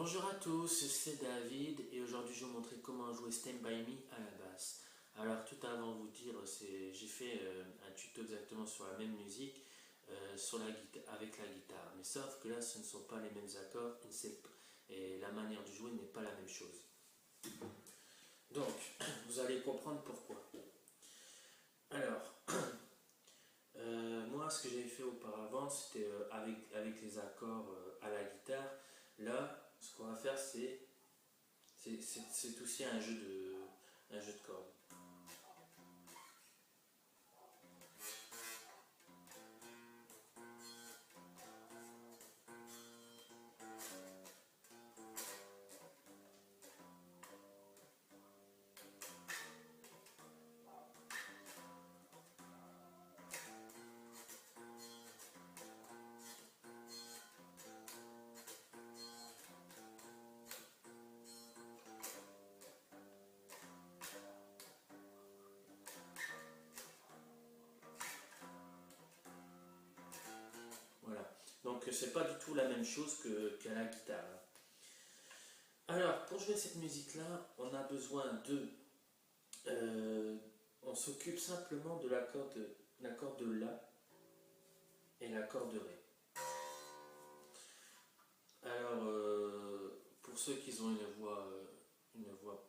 Bonjour à tous, c'est David et aujourd'hui je vais vous montrer comment jouer Stand By Me à la basse. Alors tout avant vous dire, j'ai fait un tuto exactement sur la même musique avec la guitare. Mais sauf que là ce ne sont pas les mêmes accords et la manière de jouer n'est pas la même chose. Donc vous allez comprendre pourquoi. Alors, moi ce que j'avais fait auparavant c'était avec les accords à la guitare. Là ce qu'on va faire c'est aussi un jeu de cordes. Voilà. Donc c'est pas du tout la même chose qu'à la guitare. Alors pour jouer cette musique là, on a besoin on s'occupe simplement de l'accord de La et l'accord de Ré. Alors pour ceux qui ont une voix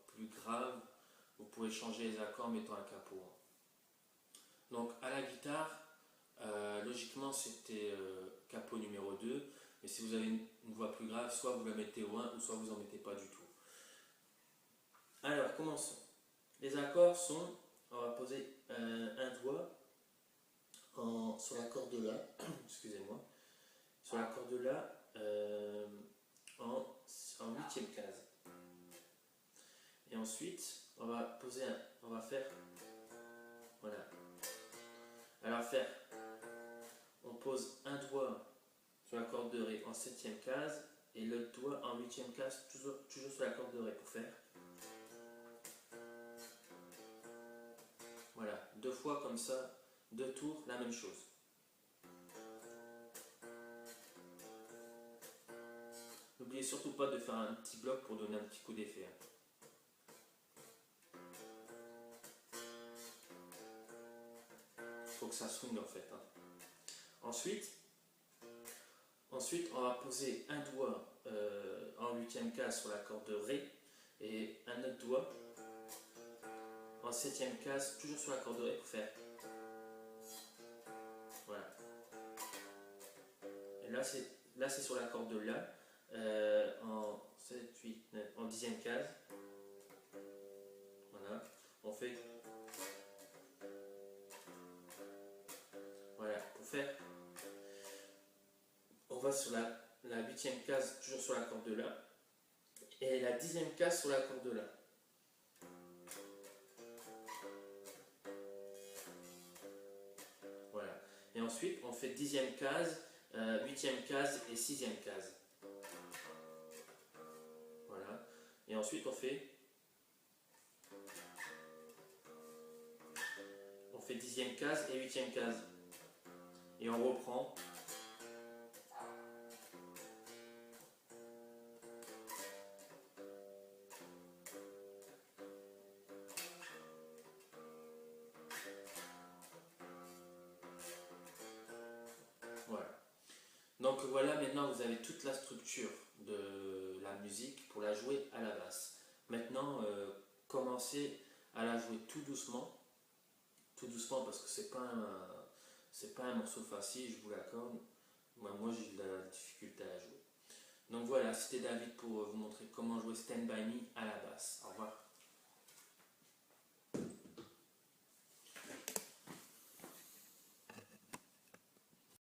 plus grave, vous pouvez changer les accords en mettant un capot. Donc à la guitare, logiquement c'était capot numéro 2, mais si vous avez une voix plus grave, soit vous la mettez au 1 ou soit vous n'en mettez pas du tout. Alors commençons. Les accords sont, on va poser un doigt sur l'accord de La, excusez-moi, sur l'accord de La en huitième case. Et ensuite, on va faire, voilà. Alors on pose un doigt sur la corde de Ré en septième case et l'autre doigt en huitième case, toujours sur la corde de Ré pour faire. Voilà, deux fois comme ça, deux tours, la même chose. N'oubliez surtout pas de faire un petit bloc pour donner un petit coup d'effet. Il faut que ça swing en fait. Ensuite, on va poser un doigt en huitième case sur la corde de Ré et un autre doigt en septième case, toujours sur la corde de Ré pour faire. Voilà. Et là c'est sur la corde de La en 7, 8, 9, en dixième case. Voilà. On fait. Voilà, pour faire. On va sur la huitième case, toujours sur la corde de La. Et la dixième case sur la corde de La. Voilà. Et ensuite, on fait dixième case, huitième case et sixième case. Voilà. Et ensuite, on fait dixième case et huitième case. Et on reprend. Voilà. Donc voilà, maintenant vous avez toute la structure de la musique pour la jouer à la basse. Maintenant, commencez à la jouer tout doucement parce que c'est pas un morceau facile, je vous l'accorde. Moi j'ai de la difficulté à jouer. Donc voilà, c'était David pour vous montrer comment jouer Stand By Me à la basse. Au revoir.